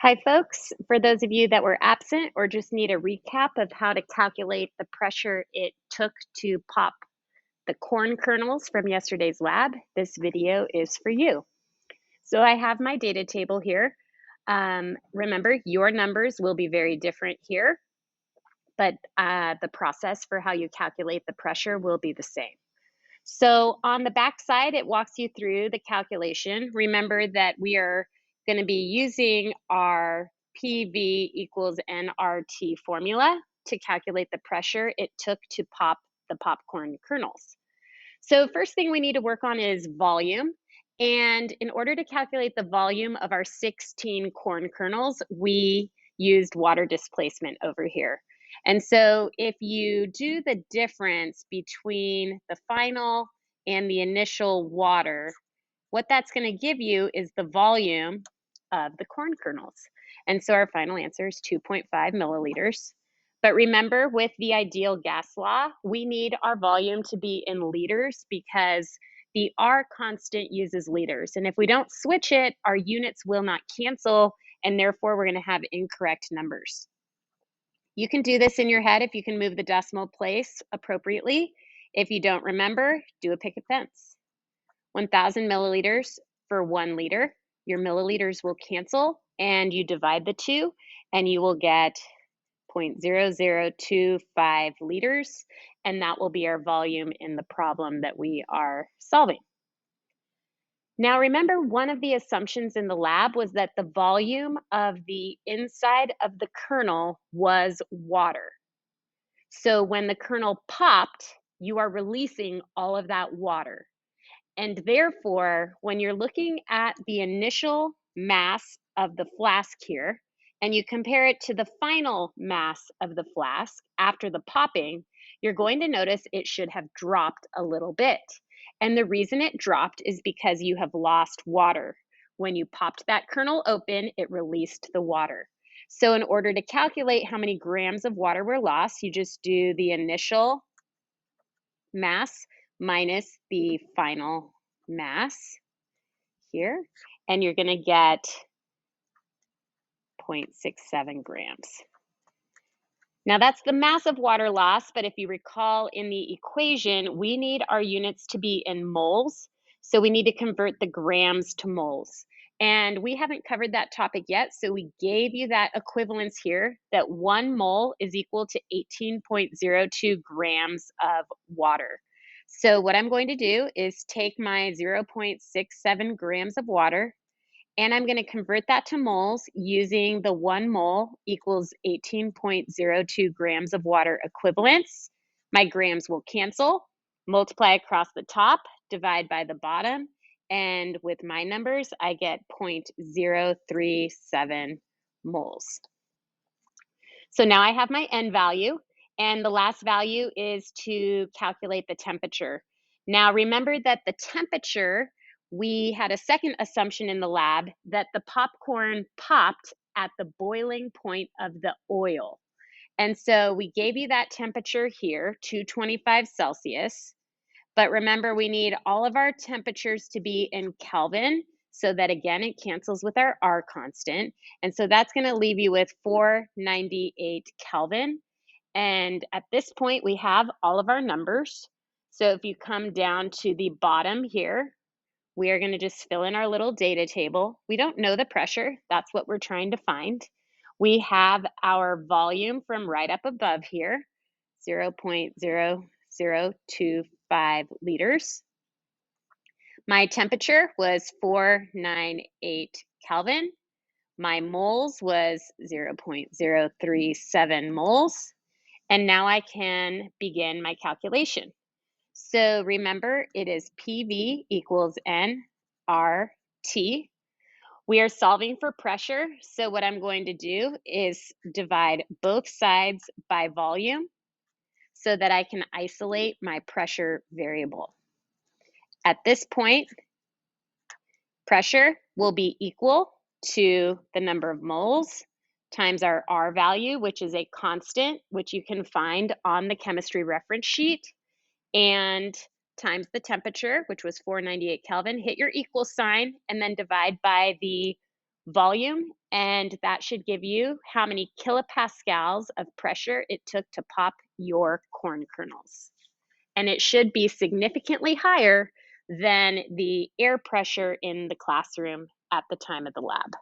Hi, folks. For those of you that were absent or just need a recap of how to calculate the pressure it took to pop the corn kernels from yesterday's lab, this video is for you. So I have my data table here. Remember, your numbers will be very different here, but the process for how you calculate the pressure will be the same. So on the back side, it walks you through the calculation. Remember that we are going to be using our PV equals nRT formula to calculate the pressure it took to pop the popcorn kernels. So first thing we need to work on is volume. And in order to calculate the volume of our 16 corn kernels, we used water displacement over here. And so if you do the difference between the final and the initial water, what that's going to give you is the volume of the corn kernels. And so our final answer is 2.5 milliliters. But remember, with the ideal gas law, we need our volume to be in liters because the R constant uses liters. And if we don't switch it, our units will not cancel, and therefore we're going to have incorrect numbers. You can do this in your head if you can move the decimal place appropriately. If you don't remember, do a picket fence. 1,000 milliliters for 1 liter. Your milliliters will cancel, and you divide the two, and you will get 0.0025 liters, and that will be our volume in the problem that we are solving. Now remember, one of the assumptions in the lab was that the volume of the inside of the kernel was water. So when the kernel popped, you are releasing all of that water. And therefore, when you're looking at the initial mass of the flask here, and you compare it to the final mass of the flask after the popping, you're going to notice it should have dropped a little bit. And the reason it dropped is because you have lost water. When you popped that kernel open, it released the water. So in order to calculate how many grams of water were lost, you just do the initial mass minus the final mass here, and you're going to get 0.67 grams. Now that's the mass of water loss, but if you recall in the equation, we need our units to be in moles, so we need to convert the grams to moles. And we haven't covered that topic yet, so we gave you that equivalence here, that 1 mole is equal to 18.02 grams of water. So what I'm going to do is take my 0.67 grams of water, and I'm going to convert that to moles using the 1 mole equals 18.02 grams of water equivalence. My grams will cancel, multiply across the top, divide by the bottom, and with my numbers, I get 0.037 moles. So now I have my N value, and the last value is to calculate the temperature. Now remember that the temperature, we had a second assumption in the lab that the popcorn popped at the boiling point of the oil. And so we gave you that temperature here, 225 Celsius. But remember, we need all of our temperatures to be in Kelvin so that, again, it cancels with our R constant. And so that's going to leave you with 498 Kelvin. And at this point, we have all of our numbers. So if you come down to the bottom here, we are going to just fill in our little data table. We don't know the pressure. That's what we're trying to find. We have our volume from right up above here, 0.0025 liters. My temperature was 498 Kelvin. My moles was 0.037 moles. And now I can begin my calculation. So remember, it is PV equals nRT. We are solving for pressure, so what I'm going to do is divide both sides by volume so that I can isolate my pressure variable. At this point, pressure will be equal to the number of moles times our R value, which is a constant, which you can find on the chemistry reference sheet, and times the temperature, which was 498 Kelvin. Hit your equal sign and then divide by the volume, and that should give you how many kilopascals of pressure it took to pop your corn kernels. And it should be significantly higher than the air pressure in the classroom at the time of the lab.